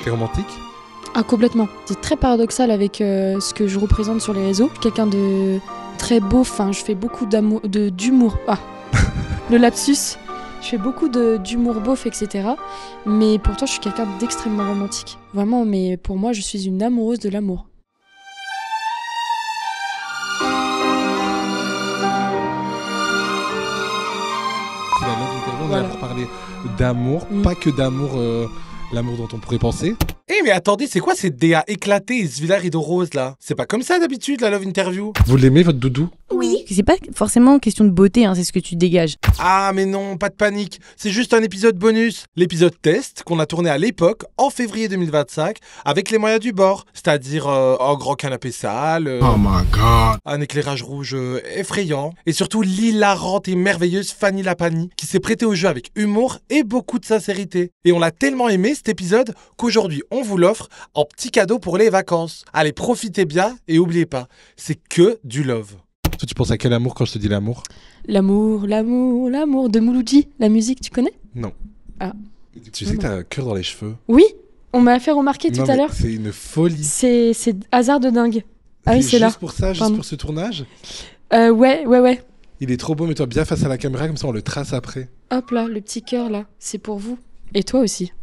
T'es romantique? Ah, complètement. C'est très paradoxal avec ce que je représente sur les réseaux. Quelqu'un de très beau, enfin, je fais beaucoup d'humour. Ah, le lapsus. Je fais beaucoup d'humour beauf, etc. Mais pourtant, je suis quelqu'un d'extrêmement romantique. Vraiment, mais pour moi, je suis une amoureuse de l'amour. C'est la Love Interview, Voilà. on va pour parler d'amour, pas que d'amour, l'amour dont on pourrait penser. Eh mais attendez, c'est quoi cette DA éclatée et ce vilain rideau rose là? C'est pas comme ça d'habitude la Love Interview? Vous l'aimez, votre doudou? Oui. C'est pas forcément question de beauté, c'est ce que tu dégages. Ah mais non, pas de panique, c'est juste un épisode bonus. L'épisode test qu'on a tourné à l'époque, en février 2025, avec les moyens du bord. C'est-à-dire un grand canapé sale, Oh my god. un éclairage rouge effrayant, et surtout l'hilarante et merveilleuse Fanny Lapani, qui s'est prêtée au jeu avec humour et beaucoup de sincérité. Et on l'a tellement aimé cet épisode qu'aujourd'hui on vous l'offre en petit cadeau pour les vacances. Allez, profitez bien et oubliez pas, c'est que du love. Toi, tu penses à quel amour quand je te dis l'amour? L'amour, l'amour, l'amour de Mouloudji. La musique, tu connais? Non. Ah. Tu sais que t'as un cœur dans les cheveux? Oui, on m'a fait remarquer Non, tout à mais l'heure. C'est une folie. C'est hasard de dingue. Ah oui, c'est là. Juste pour ça, juste Pardon. pour ce tournage? Ouais. Il est trop beau, mets-toi bien face à la caméra, comme ça on le trace après. Hop là, le petit cœur là, c'est pour vous. Et toi aussi.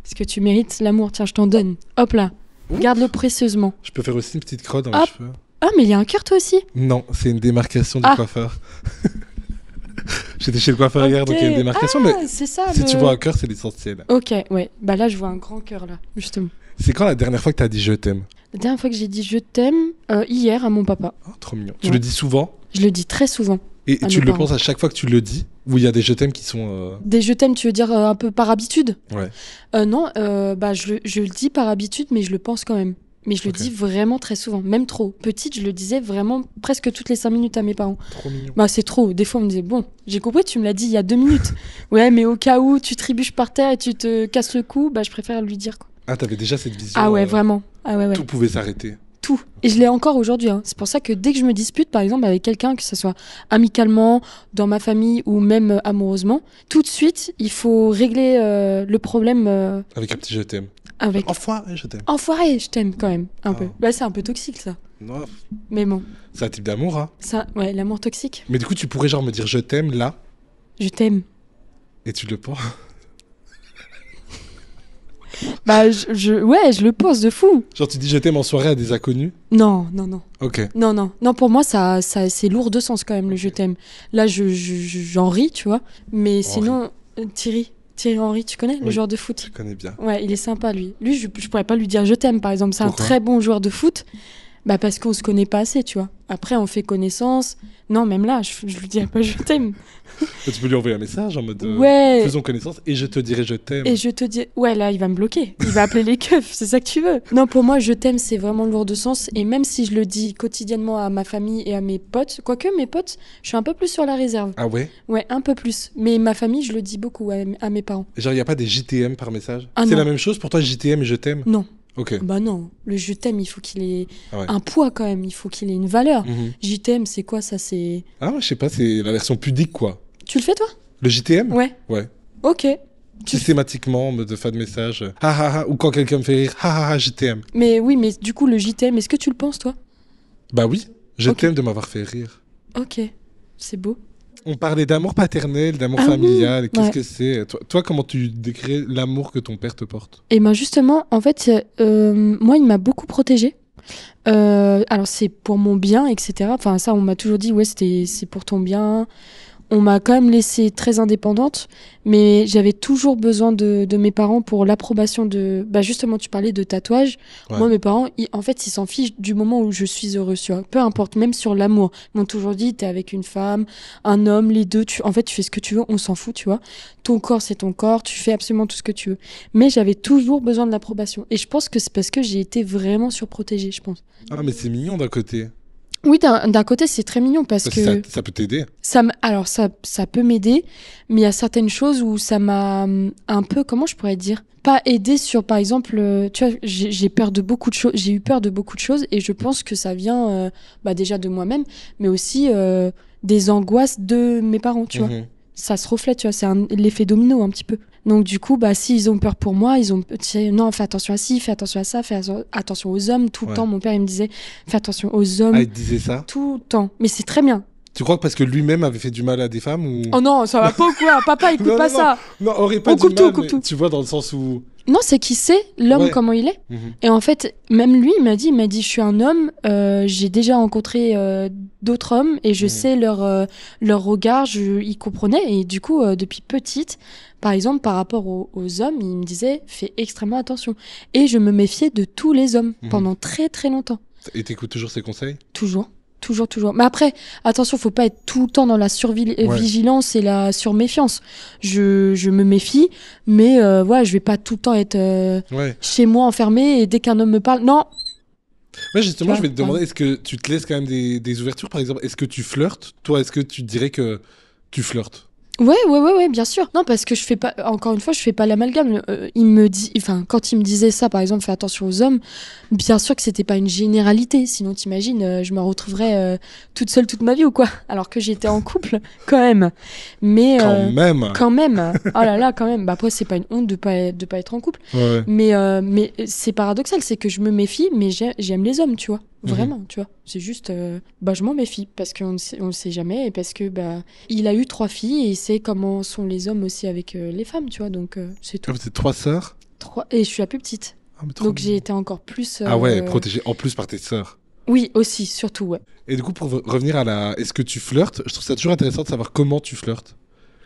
Parce que tu mérites l'amour, tiens, je t'en donne. Hop là, garde-le précieusement. Je peux faire aussi une petite crotte dans les Hop. cheveux. Ah, mais il y a un cœur toi aussi. Non, c'est une démarcation du Ah. coiffeur. J'étais chez le coiffeur hier, donc il y a une démarcation, Ah, mais c'est ça. si tu vois un cœur, c'est l'essentiel. Ok, ouais. Bah là, je vois un grand cœur là, justement. C'est quand la dernière fois que t'as dit je t'aime? La dernière fois que j'ai dit je t'aime, hier à mon papa. Oh, trop mignon. Tu Ouais. le dis souvent? Je le dis très souvent. Et À tu mes le parents. penses à chaque fois que tu le dis? Ou il y a des je t'aime qui sont... Des je t'aime, tu veux dire un peu par habitude? Ouais. Non, bah je le dis par habitude, mais je le pense quand même. Mais je le Ok. dis vraiment très souvent, même trop. Petite, je le disais vraiment presque toutes les 5 minutes à mes parents. Trop mignon. Bah c'est trop. Des fois, on me disait, bon, j'ai compris, tu me l'as dit il y a 2 minutes. Ouais, mais au cas où tu trébuches par terre et tu te casses le cou, bah je préfère lui dire, quoi. Ah, t'avais déjà cette vision. Ah ouais, vraiment. Ah ouais. Tout pouvait s'arrêter. Tout. Et je l'ai encore aujourd'hui. Hein. C'est pour ça que dès que je me dispute, par exemple, avec quelqu'un, que ce soit amicalement, dans ma famille ou même amoureusement, tout de suite, il faut régler le problème Avec un petit je t'aime. avec... Enfoiré, je t'aime. Enfoiré, je t'aime quand même, un Ah. peu. Bah c'est un peu toxique, ça. Non, Mais bon, c'est un type d'amour, hein. ça, ouais, l'amour toxique. Mais du coup, tu pourrais genre me dire je t'aime là, Je t'aime. et tu le penses. Bah, ouais, je le pense de fou. Genre, tu dis je t'aime en soirée à des inconnus. Non. Ok. Non, pour moi, ça c'est lourd de sens quand même, le je t'aime. Là, j'en ris, tu vois. Mais sinon, Thierry Henry, tu connais, le Oui. joueur de foot? Je connais bien. Ouais, il est sympa, lui. Lui, je pourrais pas lui dire je t'aime, par exemple. C'est un Pourquoi très bon joueur de foot. Bah, parce qu'on se connaît pas assez, tu vois. Après, on fait connaissance. Non, même là, je lui dirais pas je t'aime. Tu peux lui envoyer un message en mode Ouais. faisons connaissance et je te dirai je t'aime. Et je te dis, ouais, là, il va me bloquer. Il va appeler les keufs, c'est ça que tu veux. Non, pour moi, je t'aime, c'est vraiment lourd de sens. Et même si je le dis quotidiennement à ma famille et à mes potes, quoique mes potes, je suis un peu plus sur la réserve. Ah ouais? Ouais, un peu plus. Mais ma famille, je le dis beaucoup à mes parents. Genre, il n'y a pas des JTM par message? Ah C'est non. la même chose pour toi, JTM et je t'aime? Non. Ok. Bah non, le je t'aime, il faut qu'il ait Ah ouais. un poids quand même. Il faut qu'il ait une valeur. Mhm. Je t'aime, c'est quoi ça? C'est. Ah ouais, je sais pas, c'est la version pudique quoi. Tu le fais toi? Le JTM? Ouais. Ouais. Ok. Systématiquement, en mode de fin de message. Ha ha ha. Ou quand quelqu'un me fait rire. Ha ha ha, JTM. Mais oui, mais du coup, le JTM, est-ce que tu le penses toi? Bah oui, je Ok. t'aime de m'avoir fait rire. Ok. C'est beau. On parlait d'amour paternel, d'amour Ah oui, familial. Qu'est-ce ouais. que c'est? Toi, comment tu décris l'amour que ton père te porte? Et ben justement, en fait, moi, il m'a beaucoup protégée. Alors c'est pour mon bien, etc. Enfin ça, on m'a toujours dit, ouais, c'est pour ton bien. On m'a quand même laissée très indépendante, mais j'avais toujours besoin de mes parents pour l'approbation de... Bah justement, tu parlais de tatouage. Ouais. Moi, mes parents, en fait, ils s'en fichent du moment où je suis heureuse, tu vois. Peu importe, même sur l'amour. Ils m'ont toujours dit, t'es avec une femme, un homme, les deux, en fait, tu fais ce que tu veux, on s'en fout, tu vois. Ton corps, c'est ton corps, tu fais absolument tout ce que tu veux. Mais j'avais toujours besoin de l'approbation. Et je pense que c'est parce que j'ai été vraiment surprotégée, je pense. Ah, mais c'est mignon d'un côté. Oui, d'un côté, c'est très mignon parce Parce que... que ça peut t'aider. Alors, ça peut m'aider, mais il y a certaines choses où ça m'a un peu, comment je pourrais dire, pas aidé sur, par exemple, tu vois, j'ai peur de beaucoup de choses, j'ai eu peur de beaucoup de choses, et je pense que ça vient déjà de moi-même, mais aussi des angoisses de mes parents, tu vois. Mhm. Ça se reflète, tu vois, c'est l'effet domino un petit peu. Donc du coup, bah s'ils ont peur pour moi, ils ont non, fais attention à ci, fais attention à ça, attention aux hommes tout le temps. Mon père il me disait fais attention aux hommes. Ah, il te disait ça? Tout le temps. Mais c'est très bien. Tu crois que parce que lui-même avait fait du mal à des femmes ou... Oh non, ça va pas ou quoi? Papa, écoute Non, pas non, ça. Non, aurait pas On du coupe mal, tout, on coupe mais tout. tu vois, dans le sens où... Non, c'est qu'il sait l'homme Ouais. comment il est. Mhm. Et en fait, même lui, il m'a dit, je suis un homme, j'ai déjà rencontré d'autres hommes et je sais leur regard, ils comprenaient. Et du coup, depuis petite, par exemple, par rapport aux hommes, il me disait, fais extrêmement attention. Et je me méfiais de tous les hommes pendant très très longtemps. Et t'écoutes toujours ses conseils? Toujours. Mais après, attention, faut pas être tout le temps dans la survigilance et la surméfiance. Je me méfie, mais voilà, je vais pas tout le temps être chez moi enfermée et dès qu'un homme me parle, non. Ouais, justement, Ouais, je vais te demander, est-ce que tu te laisses quand même des ouvertures, par exemple? Est-ce que tu flirtes? Toi, est-ce que tu dirais que tu flirtes? Ouais, bien sûr. Non, parce que je fais pas, encore une fois, je fais pas l'amalgame. Il me dit, enfin, quand il me disait ça, par exemple, fais attention aux hommes, bien sûr que c'était pas une généralité. Sinon, t'imagines, je me retrouverais toute seule toute ma vie ou quoi. Alors que j'étais en couple, quand même. Mais, Quand même. Oh là là, quand même. Bah, après, c'est pas une honte de pas être en couple. Ouais. Mais c'est paradoxal, c'est que je me méfie, mais j'aime les hommes, tu vois. Vraiment, tu vois. C'est juste, je m'en méfie parce qu'on ne sait jamais et parce que il a eu 3 filles et il sait comment sont les hommes aussi avec les femmes, tu vois. Donc c'est tout. Ah, vous êtes 3 sœurs? 3 et je suis la plus petite. Ah, mais trop Donc bien. j'ai été encore plus. Ah ouais, protégée en plus par tes sœurs. Oui, aussi, surtout, ouais. Et du coup, pour revenir à la... Est-ce que tu flirtes? Je trouve ça toujours intéressant de savoir comment tu flirtes.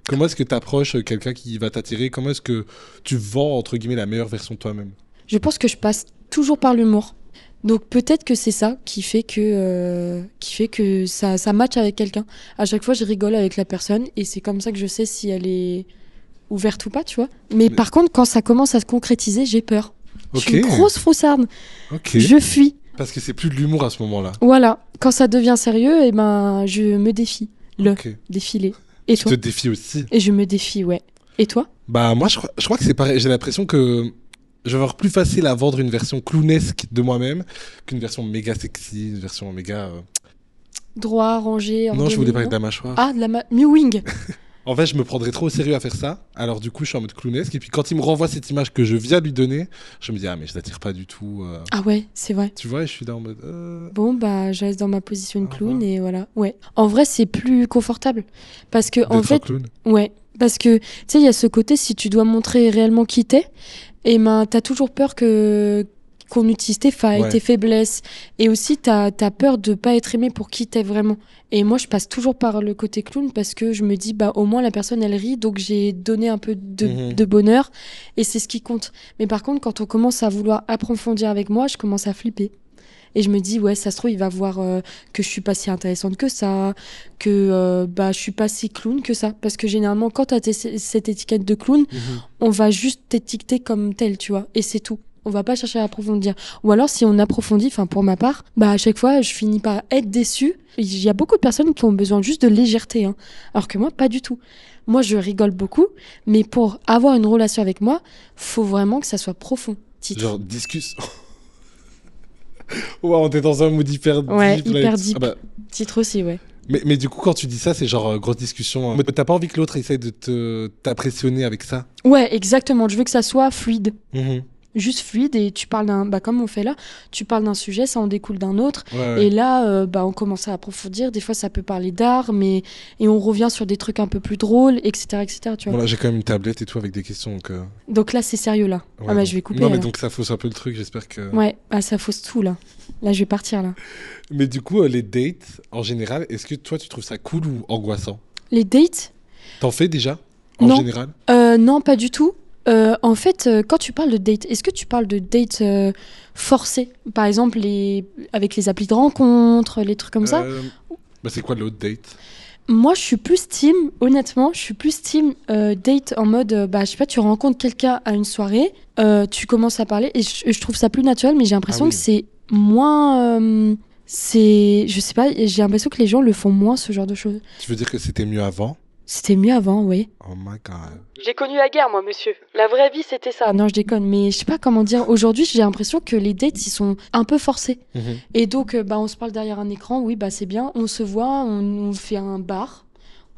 Comment est-ce que tu approches quelqu'un qui va t'attirer? Comment est-ce que tu vends, entre guillemets, la meilleure version de toi-même? Je pense que je passe toujours par l'humour. Donc peut-être que c'est ça qui fait que ça match avec quelqu'un. À chaque fois, je rigole avec la personne et c'est comme ça que je sais si elle est ouverte ou pas, tu vois. Mais par contre, quand ça commence à se concrétiser, j'ai peur. Je suis une grosse froussarde. Ok. Je fuis. Parce que c'est plus de l'humour à ce moment-là. Voilà. Quand ça devient sérieux, je me défie. Ok. Défiler. Et Tu toi? te défies aussi. Et je me défie, ouais. Et toi? Bah moi, je crois que c'est pareil. J'ai l'impression que je vais avoir plus facile à vendre une version clownesque de moi-même qu'une version méga sexy, une version méga... Droit, rangé, Non, ordonné, je voulais parler non de la mâchoire. Ah, de la mewing. En fait, je me prendrais trop au sérieux à faire ça. Alors du coup, je suis en mode clownesque. Et puis quand il me renvoie cette image que je viens de lui donner, je me dis, ah mais je l'attire pas du tout. Ah ouais, c'est vrai. Tu vois, et je suis là en mode... Bon, je reste dans ma position de clown et voilà. Ouais. En vrai, c'est plus confortable. Parce que, en d'être un fait, clown. ouais. Parce que, tu sais, il y a ce côté, si tu dois montrer réellement qui t'es, et t'as toujours peur qu'on utilise tes failles, Ouais. tes faiblesses. Et aussi, t'as peur de pas être aimé pour qui t'es vraiment. Et moi, je passe toujours par le côté clown parce que je me dis, au moins, la personne, elle rit, donc j'ai donné un peu de bonheur. Et c'est ce qui compte. Mais par contre, quand on commence à vouloir approfondir avec moi, je commence à flipper. Et je me dis, ouais, ça se trouve, il va voir que je suis pas si intéressante que ça, que je suis pas si clown que ça. Parce que généralement, quand t'as cette étiquette de clown, on va juste t'étiqueter comme tel, tu vois. Et c'est tout. On va pas chercher à approfondir. Ou alors, si on approfondit, enfin, pour ma part, à chaque fois, je finis par être déçue. Il y a beaucoup de personnes qui ont besoin juste de légèreté, hein. Alors que moi, pas du tout. Moi, je rigole beaucoup, mais pour avoir une relation avec moi, faut vraiment que ça soit profond. Titre. Genre, discussion... Ouais, on est dans un mood hyper deep. Ouais, là, hyper et- deep. Ah bah, Titre aussi, ouais. mais du coup, quand tu dis ça, c'est genre grosse discussion. Mais t'as pas envie que l'autre essaye de t'impressionner avec ça? Ouais, exactement. Je veux que ça soit fluide. Mhm. Juste fluide et tu parles comme on fait là, tu parles d'un sujet, ça en découle d'un autre. Ouais. Et là, on commence à approfondir. Des fois, ça peut parler d'art, et on revient sur des trucs un peu plus drôles, etc., etc. Tu vois. Voilà, j'ai quand même une tablette et tout avec des questions. Donc, Donc là, c'est sérieux là. ouais, bon. Je vais couper. Non, mais alors. donc ça fausse un peu le truc, j'espère que... Ouais, ça fausse tout là. Là, je vais partir là. Mais du coup, les dates, en général, est-ce que toi, tu trouves ça cool ou angoissant? Les dates? T'en fais déjà, en Non. général? Non, pas du tout. En fait, quand tu parles de date, est-ce que tu parles de date forcée? Par exemple, avec les applis de rencontre, les trucs comme ça? C'est quoi l'autre date? Moi, je suis plus team, honnêtement, date en mode, je sais pas, tu rencontres quelqu'un à une soirée, tu commences à parler, et je trouve ça plus naturel, mais j'ai l'impression oui. que c'est moins... je sais pas, j'ai l'impression que les gens le font moins, ce genre de choses. Tu veux dire que c'était mieux avant? C'était mieux avant, oui. Oh my god. J'ai connu la guerre, moi, monsieur. La vraie vie, c'était ça. Non, je déconne, mais je sais pas comment dire. Aujourd'hui, j'ai l'impression que les dates, ils sont un peu forcés. Et donc, on se parle derrière un écran, oui, c'est bien. On se voit, on fait un bar,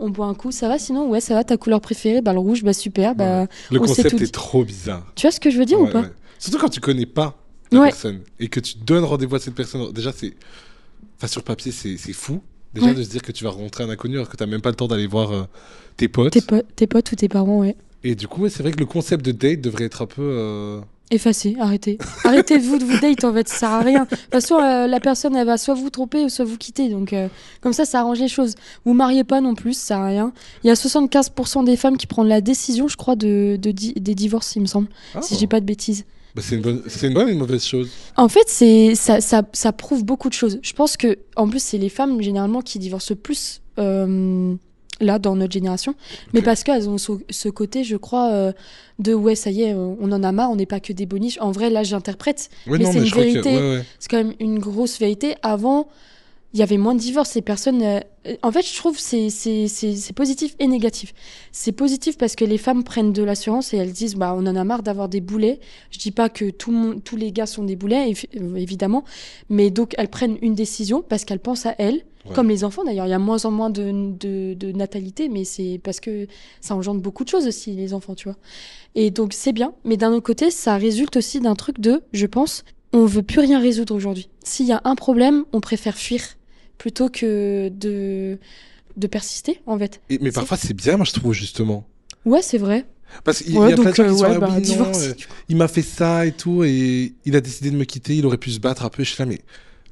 on boit un coup, ça va sinon? Ouais, ça va, ta couleur préférée? Bah, le rouge, bah super, bah. Le on s'est concept tout est dit. trop bizarre. Tu vois ce que je veux dire ou pas? Surtout quand tu connais pas la Ouais. personne et que tu donnes rendez-vous à cette personne. Déjà, enfin, sur papier, c'est fou. Déjà, Ouais. de se dire que tu vas rencontrer un inconnu alors que t'as même pas le temps d'aller voir tes potes. Tes potes ou tes parents, ouais. Et du coup, ouais, c'est vrai que le concept de date devrait être un peu. Effacez, arrêtez. Arrêtez de vous date en fait, ça sert à rien. De toute façon, la personne, elle va soit vous tromper ou soit vous quitter. Donc, comme ça arrange les choses. Vous mariez pas non plus, ça sert à rien. Il y a 75% des femmes qui prennent la décision, je crois, des divorces, il me semble. Si je dis pas de bêtises. Bah, c'est une bonne et une mauvaise chose. En fait, ça prouve beaucoup de choses. Je pense que, en plus, c'est les femmes généralement qui divorcent le plus là dans notre génération, mais parce qu'elles ont ce côté, je crois, de ouais, ça y est, on en a marre, on n'est pas que des boniches. En vrai, là, j'interprète, Ouais, mais non, c'est une je crois que- vérité. ouais. C'est quand même une grosse vérité. Avant, il y avait moins de divorces. Les personnes. En fait, je trouve que c'est positif et négatif. C'est positif parce que les femmes prennent de l'assurance et elles disent bah, on en a marre d'avoir des boulets. Je dis pas que tous les gars sont des boulets, évidemment. Mais donc, elles prennent une décision parce qu'elles pensent à elles. Ouais. Comme les enfants d'ailleurs. Il y a moins en moins de natalité, mais c'est parce que ça engendre beaucoup de choses aussi, les enfants, tu vois. Et donc, c'est bien. Mais d'un autre côté, ça résulte aussi d'un truc je pense, on veut plus rien résoudre aujourd'hui. S'il y a un problème, on préfère fuir plutôt que de persister, en fait. Mais parfois, c'est bien, moi, je trouve, justement. Ouais, c'est vrai. Parce qu'il Ouais, y a plein de donc, gens qui sont ouais, là, bah, oui, non, divorce. il m'a fait ça et tout, et il a décidé de me quitter, il aurait pu se battre un peu. Je suis là, mais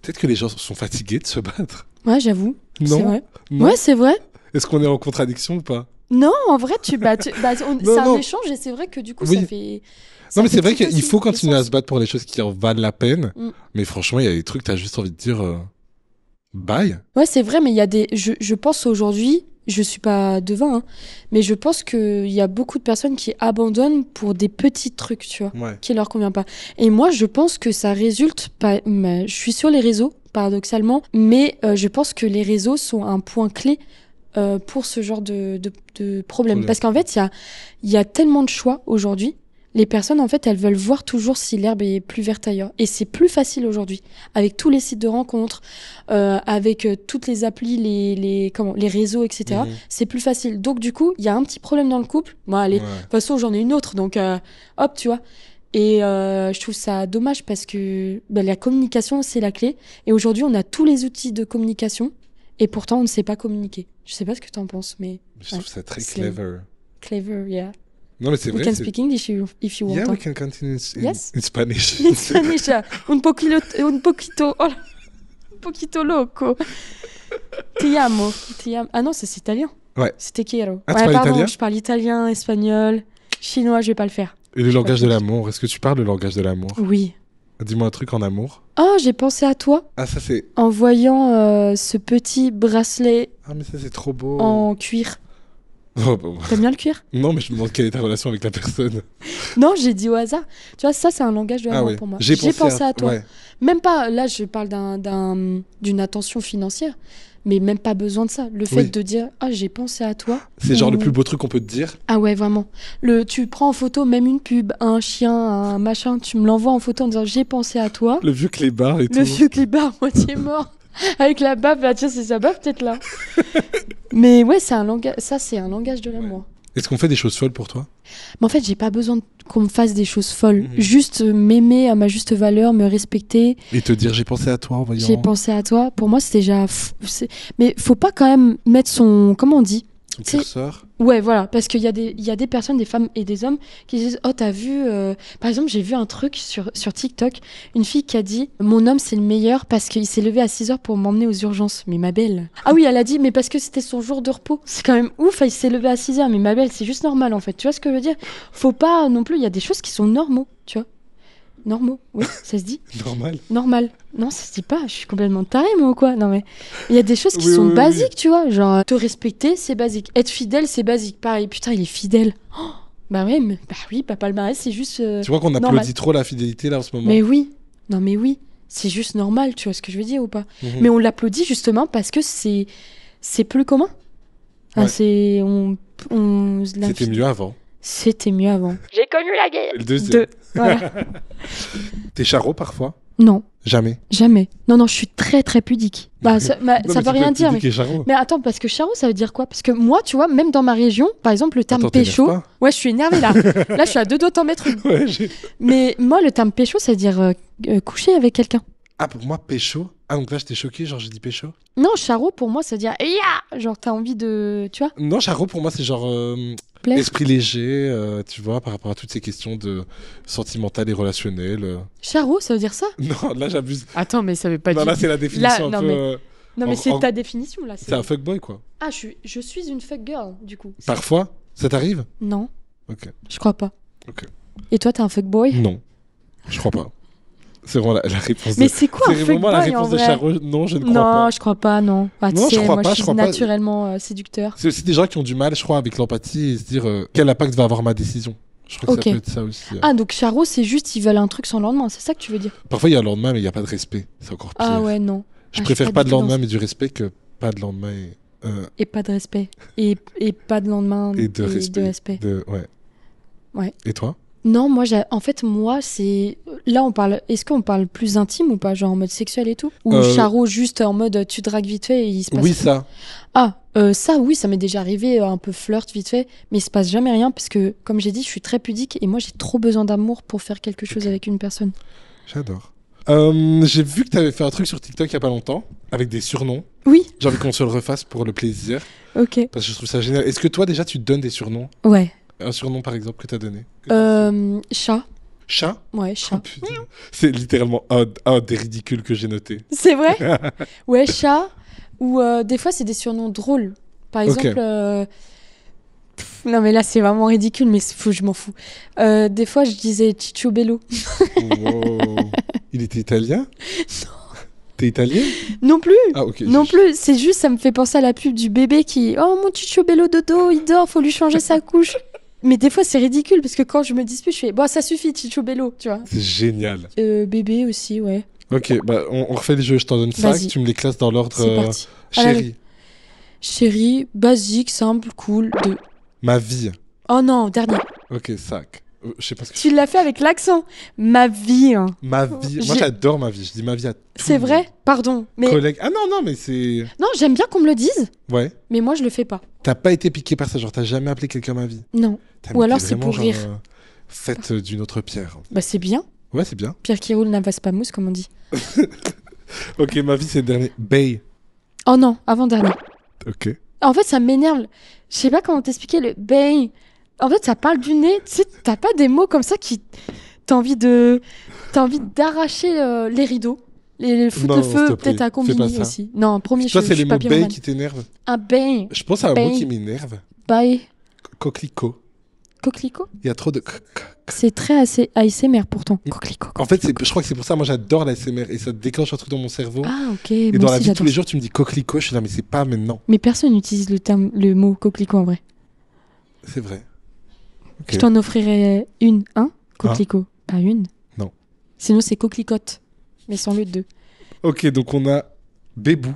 peut-être que les gens sont fatigués de se battre. Ouais, j'avoue. Non. C'est vrai. Non. Ouais, c'est vrai. Est-ce qu'on est en contradiction ou pas? Non, en vrai, c'est un non. échange et c'est vrai que du coup, Oui. ça fait. Non, mais c'est vrai tilt qu'il faut aussi, continuer le à sens. se battre pour les choses qui en valent la peine. Mm. Mais franchement, il y a des trucs, t'as juste envie de dire bye. Ouais, c'est vrai, mais il y a des. Je pense aujourd'hui, je suis pas devin, hein, mais je pense qu'il y a beaucoup de personnes qui abandonnent pour des petits trucs, tu vois, Ouais. qui leur convient pas. Et moi, je pense que ça résulte pas. Je suis sur les réseaux, paradoxalement, mais je pense que les réseaux sont un point clé pour ce genre de problème. Parce qu'en fait, il y a tellement de choix aujourd'hui. Les personnes, en fait, elles veulent voir toujours si l'herbe est plus verte ailleurs. Et c'est plus facile aujourd'hui. Avec tous les sites de rencontres, avec toutes les applis, les réseaux, etc. Mhm. C'est plus facile. Donc, du coup, il y a un petit problème dans le couple. Bon, allez, de Ouais. toute façon, j'en ai une autre. Donc, hop, tu vois. Et je trouve ça dommage parce que la communication, c'est la clé. Et aujourd'hui, on a tous les outils de communication. Et pourtant, on ne sait pas communiquer. Je sais pas ce que tu en penses, mais Je trouve ça très c'est- clever. clever, yeah. Non, mais c'est We vrai. can c'est- speak English if you want. Yeah, hein. we can continue in, Yes. in Spanish. In Spanish, un poquito, oh là, un poquito loco. Ti amo. Ah non, ça c'est italien. Ouais. C'est te quiero. Ah, tu Ouais, parles pardon, italien je parle italien, espagnol, chinois, je vais pas le faire. Et le langage de pas l'amour, est-ce que tu parles le langage de l'amour? Oui. Dis-moi un truc en amour. Oh, j'ai pensé à toi Ah, ça c'est. en voyant ce petit bracelet Ah, mais ça c'est trop beau. en cuir. Oh, bon. T'aimes bien le cuir? Non, mais je me demande quelle est ta relation avec la personne. Non, j'ai dit au hasard. Tu vois, ça c'est un langage de Ah l'amour ouais. pour moi. J'ai pensé à toi. Ouais. Même pas, là je parle d'une attention financière, mais même pas besoin de ça. Le fait Oui. de dire ah j'ai pensé à toi. C'est genre ou- le plus beau truc qu'on peut te dire. Ah ouais vraiment. Tu prends en photo même une pub, un chien, un machin, tu me l'envoies en photo en disant j'ai pensé à toi. Le vieux clébard et Le tout. vieux clébard moitié mort avec la baffe, bah tiens c'est sa baffe peut-être là. Mais ouais c'est un langage de l'amour. Est-ce qu'on fait des choses folles pour toi? Mais en fait, j'ai pas besoin qu'on me fasse des choses folles. Mhm. Juste m'aimer à ma juste valeur, me respecter. Et te dire j'ai pensé à toi en voyant. J'ai pensé à toi. Pour moi, c'était déjà. Mais faut pas quand même mettre son. Comment on dit? Ton c'est- curseur. Ouais, voilà. Parce qu'il y a des personnes, des femmes et des hommes qui disent oh, t'as vu. Par exemple, j'ai vu un truc sur TikTok. Une fille qui a dit mon homme, c'est le meilleur parce qu'il s'est levé à 6h pour m'emmener aux urgences. Mais ma belle. Ah oui, elle a dit mais parce que c'était son jour de repos. C'est quand même ouf. Il s'est levé à 6h. Mais ma belle, c'est juste normal en fait. Tu vois ce que je veux dire? Faut pas non plus. Il y a des choses qui sont normaux. Tu vois? Normaux. Oui, ça se dit. Normal. Normal. Non, ça se dit pas. Je suis complètement tarée, moi, ou quoi? Non, mais il y a des choses qui Oui, sont oui, oui. basiques, tu vois. Genre, te respecter, c'est basique. Être fidèle, c'est basique. Pareil, putain, il est fidèle. Oh, bah ouais, bah palmarès, c'est juste. Tu vois qu'on normal. applaudit trop la fidélité là en ce moment. Mais oui. Non, mais oui. C'est juste normal, tu vois ce que je veux dire ou pas? Mhm. Mais on l'applaudit justement parce que c'est plus commun. Hein, Ouais. c'est. C'était mieux avant. C'était mieux avant. J'ai connu la guerre. Le deuxième. Deux. Voilà. T'es charo parfois? Non. Jamais. Jamais. Non, je suis très très pudique. Bah, ça Non, veut mais rien tu dire. peux être Charo. Mais attends, parce que charo, ça veut dire quoi? Parce que moi, tu vois, même dans ma région, par exemple, le terme Attends, t'énerves pécho. pas Ouais, je suis énervée là. Là, je suis à deux doigts de t'en mettre une. Ouais, Mais moi, le terme pécho, ça veut dire coucher avec quelqu'un. Ah, pour moi, pécho. Ah, donc là, j'étais choqué, genre, j'ai dit pécho. Non, charo, pour moi, ça veut dire genre, t'as envie de. Tu vois? Non, Charo, pour moi, c'est genre Plaire. esprit léger, tu vois, par rapport à toutes ces questions de sentimentales et relationnelles. Charo, ça veut dire ça? Non, là, j'abuse. Attends, mais ça veut pas Non, dire. là, c'est la définition Là, un non, peu. mais- Non, mais En- c'est en- ta définition là. C'est un fuckboy, quoi. Ah, je suis une fuck girl, du coup. Parfois, ça t'arrive? Non, Ok. je crois pas. Ok. Et toi, t'es un fuckboy? Non, je crois pas. C'est vraiment la réponse de. Mais c'est quoi un C'est vraiment la fuckboy en réponse de vrai? Charo. Non, je ne crois Non, pas. je crois pas, non. Ah, Non, tu je sais, crois moi, pas, je je suis crois pas. naturellement séducteur. C'est aussi des gens qui ont du mal, je crois, avec l'empathie et se dire quel impact va avoir ma décision. Je crois que Ok. ça peut être ça aussi. Ah, donc charo, c'est juste, ils veulent un truc sans lendemain, c'est ça que tu veux dire? Parfois, il y a le lendemain, mais il n'y a pas de respect. C'est encore pire. Ah ouais, non. Je Ah, préfère suis pas de du tout lendemain, dans mais du respect que pas de lendemain Et pas de respect. Et pas de lendemain. et de respect. Ouais. Ouais. Et toi? Non, en fait, moi, c'est. Là, on parle. Est-ce qu'on parle plus intime ou pas? Genre en mode sexuel et tout? Ou charo, juste en mode tu dragues vite fait et il se passe. Oui, ça. Ah, ça, oui, ça m'est déjà arrivé, un peu flirt vite fait, mais il se passe jamais rien parce que, comme j'ai dit, je suis très pudique et moi, j'ai trop besoin d'amour pour faire quelque chose avec une personne. J'adore. J'ai vu que tu avais fait un truc sur TikTok il y a pas longtemps, avec des surnoms. Oui, J'ai envie qu'on se le refasse pour le plaisir, ok. parce que je trouve ça génial. Est-ce que toi, déjà, tu te donnes des surnoms? Ouais. Un surnom, par exemple, que tu as donné? Chat. Chat? Ouais, Oh, chat. putain. C'est littéralement un des ridicules que j'ai noté. C'est vrai? Ouais, chat. Ou des fois, c'est des surnoms drôles. Par Ok. exemple. Non, mais là, c'est vraiment ridicule, mais je m'en fous. Des fois, je disais Ciccio Bello. Wow. Il était italien? Non. T'es italien? Non plus! Ah, ok. Non plus, c'est juste, ça me fait penser à la pub du bébé qui. Oh, mon Ciccio Bello dodo, il dort, faut lui changer sa couche. Mais des fois, c'est ridicule parce que quand je me dispute, je fais. Bon, ça suffit, Ciccio Bello, tu vois. C'est génial. Bébé aussi, ouais. Ok, bah on refait les jeux, je t'en donne 5, Vas-y. tu me les classes dans l'ordre C'est parti. chéri. Chérie, basique, simple, cool, 2. Ma vie. Oh non, dernier. Ok, 5. Je sais pas ce que Tu l'as fait avec l'accent. Ma vie. Hein. Ma vie. Moi, J'ai- j'adore ma vie. Je dis ma vie à tout C'est le monde. vrai? Pardon. Mais Collègue. Ah non, mais c'est. non, j'aime bien qu'on me le dise, Ouais. mais moi je le fais pas. T'as pas été piqué par ça, genre t'as jamais appelé quelqu'un ma vie. Non. T'as Ou mis- alors t'es c'est vraiment, pour rire. Faite d'une autre pierre. Bah c'est bien. Ouais, c'est bien. Pierre qui roule n'avance pas mousse, comme on dit. Ok, ma vie, c'est le dernier. Bay. Oh non, avant-dernier. Ok. En fait, ça m'énerve. Je sais pas comment t'expliquer le bain. En fait, ça parle du nez. Tu sais, t'as pas des mots comme ça qui. T'as envie d'arracher les rideaux. Les foutre Non, le s'il feu, te plaît, peut-être à fais pas combiner ça. aussi. Non, premier, Toi, je c'est les suis pas mots bay pyromane. qui t'énervent. Un bain. Je pense à un Bay. mot qui m'énerve. Bye. Coquelicot. Coquelicot. Il y a trop de. C'est très assez ASMR pourtant. Coquelicot. En fait, je crois que c'est pour ça, moi j'adore la SMR et ça déclenche un truc dans mon cerveau. Ah ok. et Moi dans la aussi, vie de tous j'adore les ça. jours, tu me dis coquelicot, je suis là, mais c'est pas maintenant. Mais personne n'utilise le mot coquelicot en vrai. C'est vrai. Ok. Je t'en offrirais une, coquelicot. Pas une. Non. Sinon c'est coquelicotte. Mais sans le 2. Ok, donc on a Bébou.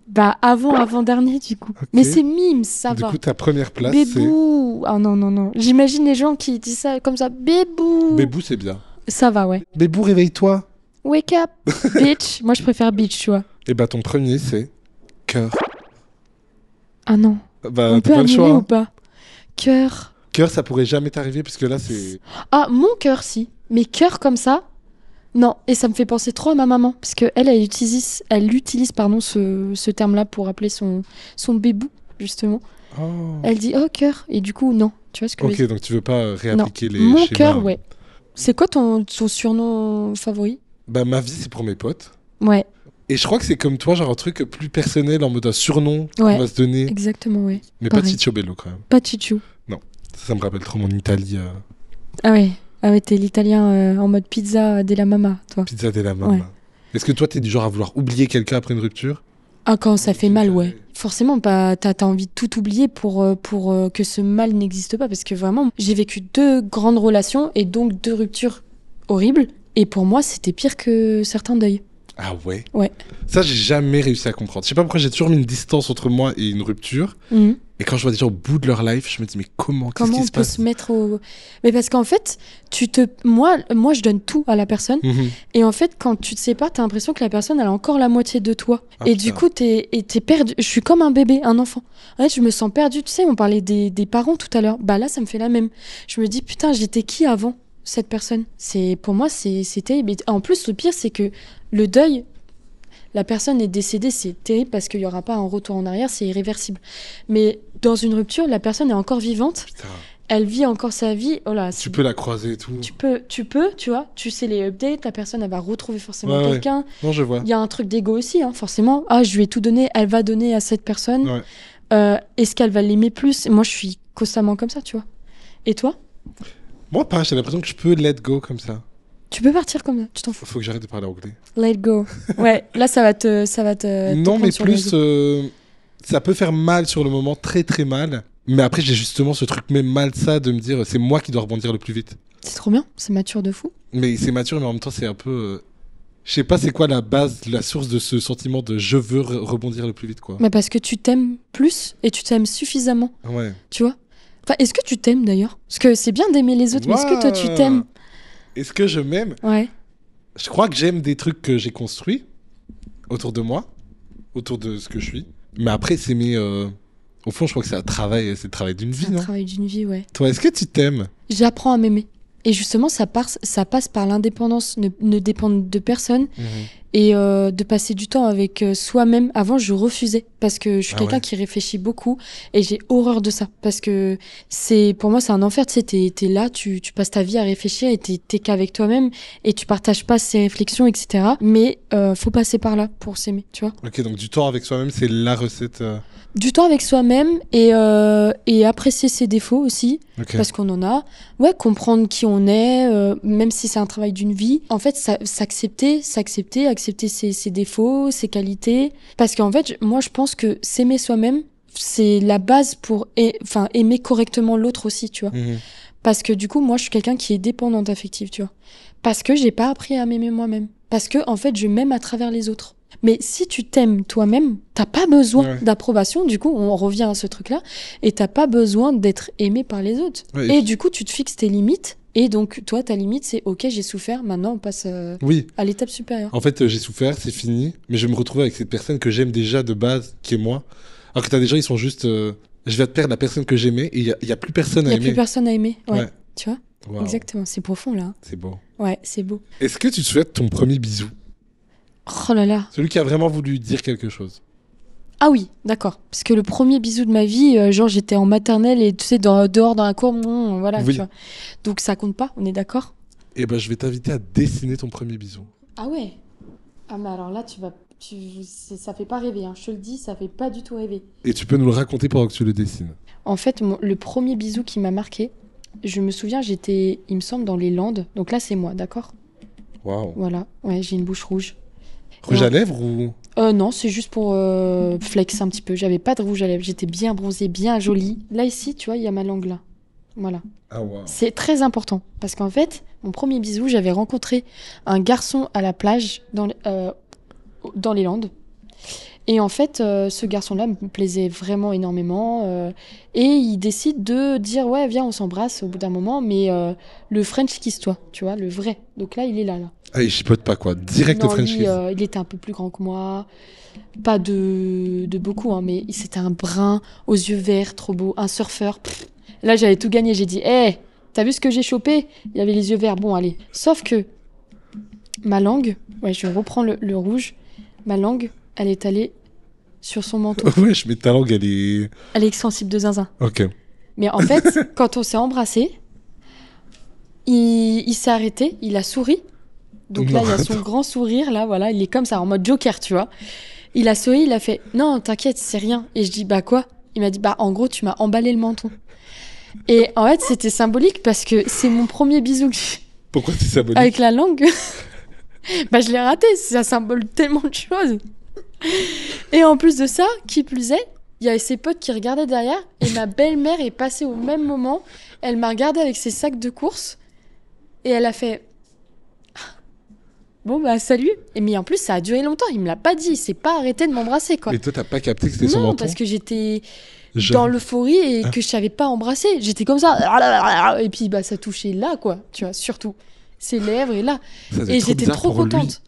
Bah avant-dernier du coup. Mais c'est mime, ça Du va. coup, ta première place, c'est. Bébou. Ah non, non, non. J'imagine les gens qui disent ça comme ça. Bébou. Bébou, c'est bien. Ça va, ouais. Bébou, réveille-toi. Wake up, bitch. Moi je préfère bitch, tu vois. Et bah, ton premier, c'est Cœur. Ah non. Bah, On t'as peut pas le annuler choix. ou Hein. pas? Cœur. Cœur, ça pourrait jamais t'arriver, puisque là, c'est. Ah, mon cœur, si. Mais cœur comme ça, non. Et ça me fait penser trop à ma maman. Parce qu'elle, elle utilise pardon, ce terme-là pour appeler son bébou, justement. Oh. Elle dit oh, cœur. Et du coup, non. Tu vois ce que je veux Ok, dire? donc tu veux pas réappliquer les Mon schémas. cœur, ouais. C'est quoi ton surnom favori? Bah, ma vie, c'est pour mes potes. Ouais, Et je crois que c'est comme toi, genre un truc plus personnel, en mode un surnom Ouais. qu'on va se donner. exactement, ouais. Mais pas pareil. Ciccio Bello, quand même. Pas Chichou. Ça me rappelle trop mon Italie. Ah ouais, t'es l'italien en mode pizza della mamma, toi. Pizza della mamma. Ouais. Est-ce que toi, t'es du genre à vouloir oublier quelqu'un après une rupture? Ah, quand ça fait mal, ouais. Forcément, t'as envie de tout oublier pour que ce mal n'existe pas. Parce que vraiment, j'ai vécu 2 grandes relations et donc 2 ruptures horribles. Et pour moi, c'était pire que certains deuils. Ah ouais? Ouais. Ça, j'ai jamais réussi à comprendre. Je sais pas pourquoi j'ai toujours mis une distance entre moi et une rupture. Mhm. Et quand je vois des gens au bout de leur life, je me dis, mais comment? Qu'est-ce Comment qui on se peut passe? se mettre au... Mais parce qu'en fait, moi, je donne tout à la personne. Mhm. Et en fait, quand tu te sépares, t'as l'impression que la personne, elle a encore la moitié de toi. Ah, et putain. du coup, t'es perdu. Je suis comme un bébé, un enfant. En fait, je me sens perdue. Tu sais, on parlait des parents tout à l'heure. Bah là, ça me fait la même. Je me dis, putain, j'étais qui avant cette personne? Pour moi, c'est terrible. Et en plus, le pire, c'est que le deuil, la personne est décédée, c'est terrible parce qu'il n'y aura pas un retour en arrière, c'est irréversible. Mais dans une rupture, la personne est encore vivante, Putain. elle vit encore sa vie. Oh là, Tu peux la croiser et tout. tu vois, tu sais les updates, la personne, elle va retrouver forcément Ouais, quelqu'un. Non, je vois. Il y a un truc d'ego aussi, hein, forcément. Ah, je lui ai tout donné, elle va donner à cette personne. Ouais. Est-ce qu'elle va l'aimer plus? Moi, je suis constamment comme ça, tu vois. Et toi? Moi, pas. J'ai l'impression que je peux let go comme ça. Tu peux partir comme ça, tu t'en fous. Faut que j'arrête de parler anglais. Let go. Ouais, là, ça va te Non, prendre mais sur le plus, réseau. ça peut faire mal sur le moment, très très mal. Mais après, j'ai justement ce truc même mal ça de me dire, c'est moi qui dois rebondir le plus vite. C'est trop bien, c'est mature de fou. Mais c'est mature, mais en même temps, c'est un peu. Je sais pas c'est quoi la base, la source de ce sentiment de je veux rebondir le plus vite, quoi. Mais parce que tu t'aimes plus et tu t'aimes suffisamment, Ouais. tu vois. Enfin, est-ce que tu t'aimes d'ailleurs? Parce que c'est bien d'aimer les autres, mais est-ce que toi tu t'aimes? Est-ce que je m'aime? Ouais. Je crois que j'aime des trucs que j'ai construits autour de moi, autour de ce que je suis. Mais après, c'est mes. Au fond, je crois que c'est c'est le travail d'une vie, C'est un non? travail d'une vie, ouais. Toi, est-ce que tu t'aimes? J'apprends à m'aimer. Et justement, ça passe par l'indépendance, ne dépendre de personne et de passer du temps avec soi-même. Avant, je refusais parce que je suis Ah quelqu'un ouais. qui réfléchit beaucoup et j'ai horreur de ça. Parce que pour moi, c'est un enfer. Tu sais, t'es là, tu passes ta vie à réfléchir et t'es qu'avec toi-même et tu partages pas ces réflexions, etc. Mais faut passer par là pour s'aimer, tu vois. Ok, donc du temps avec soi-même, c'est la recette. Du temps avec soi-même et apprécier ses défauts aussi. Ok. Parce qu'on en a. Ouais, comprendre qui on est, même si c'est un travail d'une vie. En fait, s'accepter, accepter ses défauts, ses qualités. Parce qu'en fait, moi, je pense que s'aimer soi-même, c'est la base pour aimer correctement l'autre aussi, tu vois. Mhm. Parce que du coup, moi, je suis quelqu'un qui est dépendante affective, tu vois. Parce que j'ai pas appris à m'aimer moi-même. Parce que, en fait, je m'aime à travers les autres. Mais si tu t'aimes toi-même, t'as pas besoin Ouais. d'approbation. Du coup, on revient à ce truc-là. Et t'as pas besoin d'être aimé par les autres. Ouais, Et du coup, tu te fixes tes limites. Et donc, toi, ta limite, c'est OK, j'ai souffert. Maintenant, on passe Oui, à l'étape supérieure. en fait, j'ai souffert, c'est fini. Mais je vais me retrouver avec cette personne que j'aime déjà de base, qui est moi. Alors que t'as des gens, ils sont juste. Je vais te perdre la personne que j'aimais et il y a plus personne Il à y a aimer. plus personne à aimer. Ouais. Ouais. Tu vois? Waouh, Exactement. C'est profond, là. c'est beau. Ouais, c'est beau. Est-ce que tu te souhaites ton premier bisou? Oh là là. Celui qui a vraiment voulu dire quelque chose. Ah oui, d'accord. Parce que le premier bisou de ma vie, genre j'étais en maternelle et tu sais, dehors dans la cour, voilà, Oui. tu vois. Donc ça compte pas, on est d'accord? Eh ben, je vais t'inviter à dessiner ton premier bisou. Ah ouais. Ah mais alors là, ça fait pas rêver, hein. Je te le dis, ça fait pas du tout rêver. Et tu peux nous le raconter pendant que tu le dessines. En fait, le premier bisou qui m'a marqué, je me souviens, il me semble, dans les Landes. Donc là, c'est moi, d'accord? Waouh. Voilà, ouais, j'ai une bouche rouge. Rouge à lèvres ou. Non, c'est juste pour flex un petit peu. J'avais pas de rouge à lèvres, j'étais bien bronzée, bien jolie. Là, ici, tu vois, il y a ma langue là. Voilà. Ah, waouh. C'est très important parce qu'en fait, mon premier bisou, j'avais rencontré un garçon à la plage dans les Landes. Et en fait, ce garçon-là me plaisait vraiment énormément. Et il décide de dire, ouais, viens, on s'embrasse au bout d'un moment, mais le French kiss, toi, tu vois, le vrai. Donc là, il est là. Ah, il chipote pas quoi. Direct le Non, French lui, kiss. il était un peu plus grand que moi. Pas de beaucoup, hein, mais c'était un brun aux yeux verts, trop beau, un surfeur. Pff. Là, j'avais tout gagné. J'ai dit, hé, t'as vu ce que j'ai chopé? Il avait les yeux verts. Bon, allez. Sauf que ma langue, ouais, je reprends le rouge. Ma langue, elle est allée sur son menton. Ouais, je mets ta langue, elle est. Elle est extensible de zinzin. Ok. Mais en fait, quand on s'est embrassé, il s'est arrêté, il a souri. Donc là, Non, il y a son attends. grand sourire, là, voilà, il est comme ça, en mode Joker, tu vois. Il a souri, il a fait « Non, t'inquiète, c'est rien. » Et je dis « Bah quoi ?» Il m'a dit « Bah en gros, tu m'as emballé le menton. » Et en fait, c'était symbolique parce que c'est mon premier bisou Pourquoi c'est symbolique? avec la langue. Bah je l'ai raté, ça symbole tellement de choses. Et en plus de ça, qui plus est, il y avait ses potes qui regardaient derrière et ma belle-mère est passée au même moment. Elle m'a regardée avec ses sacs de course et elle a fait bon bah salut. Mais en plus ça a duré longtemps, il me l'a pas dit, il s'est pas arrêté de m'embrasser quoi. Mais toi, t'as pas capté que c'était son Non, menton? parce que j'étais Je- dans l'euphorie et que je savais pas embrasser. J'étais comme ça, et puis bah ça touchait là quoi, tu vois, surtout ses lèvres et là. Ça devait Et être j'étais bizarre trop pour lui. contente.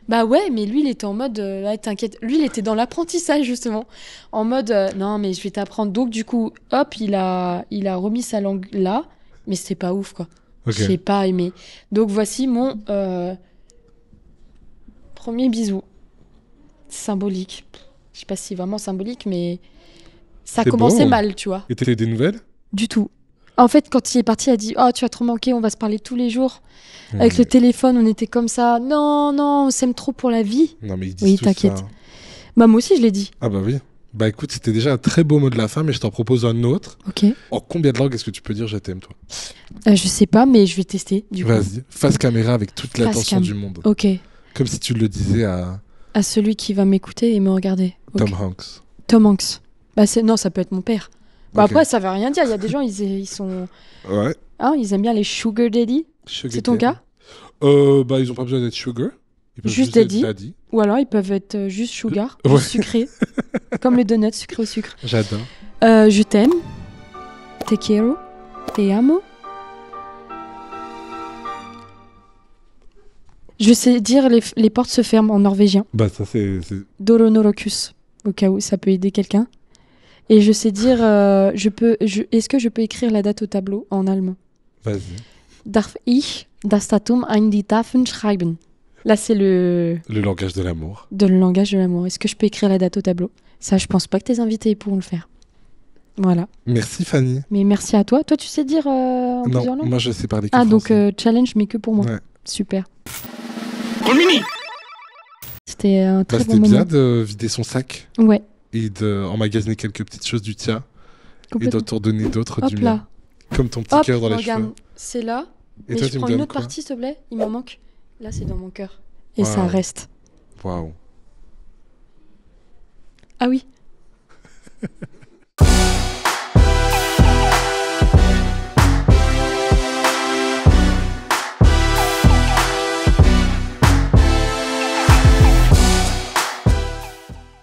Bah ouais, mais lui il était en mode, ah, t'inquiète, lui il était dans l'apprentissage justement, en mode, non mais je vais t'apprendre. Donc du coup, hop, il a remis sa langue là, mais c'était pas ouf quoi. Ok. J'ai pas aimé. Donc voici mon premier bisou. Symbolique. Je sais pas si c'est vraiment symbolique, mais ça C'est commençait beau. mal, tu vois. Et t'as des nouvelles? Du tout. En fait, quand il est parti, il a dit oh, tu vas trop manquer, on va se parler tous les jours. Avec Ouais. le téléphone, on était comme ça. Non, non, on s'aime trop pour la vie. Non, mais ils disent Oui, tout t'inquiète. ça. Bah, moi aussi, je l'ai dit. Ah bah oui. Bah écoute, c'était déjà un très beau mot de la fin, mais je t'en propose un autre. Ok. En combien de langues est-ce que tu peux dire je t'aime, toi? Je sais pas, mais je vais tester, du coup. Vas-y, face caméra avec toute Face l'attention cam. du monde. Ok. Comme si tu le disais à À celui qui va m'écouter et me regarder. Ok. Tom Hanks. Tom Hanks. Bah, non, ça peut être mon père. Bah, Ok. après, ça veut rien dire. Il y a des gens, ils sont. Ouais. Hein, ils aiment bien les sugar daddy. Sugar C'est ton daddy. cas? Bah ils ont pas besoin d'être sugar. Ils peuvent Juste être daddy. Ou alors, ils peuvent être juste sugar, Ouais. juste sucré. Comme les donuts sucrés au sucre. J'adore. Je t'aime. Te quiero. Te amo. Je sais dire les portes se ferment en norvégien. Bah ça c'est... Doronorocus. Au cas où ça peut aider quelqu'un. Et je sais dire. Est-ce que je peux écrire la date au tableau en allemand? Vas-y. Darf ich das Datum an die Tafel schreiben? Là, c'est le Le langage de l'amour. langage de l'amour. Est-ce que je peux écrire la date au tableau? Ça, je pense pas que tes invités pourront le faire. Voilà. Merci Fanny. Mais merci à toi. Toi, tu sais dire en plusieurs Non, langues? moi je sais parler que Ah, donc français. challenge, mais que pour moi. Ouais. Super. Mini. C'était un Bah, très c'était bon moment. bien de vider son sac Ouais, et d'emmagasiner quelques petites choses du tien et complètement. d'en t'en donner d'autres Hop du là. mien. Comme ton petit Hop, cœur dans les regarde. cheveux. C'est là. Et Mais toi je tu me prends une donnes autre quoi? partie, s'il te plaît. Il m'en manque. Là, c'est dans mon cœur. Et Wow. ça reste. Waouh. Ah oui.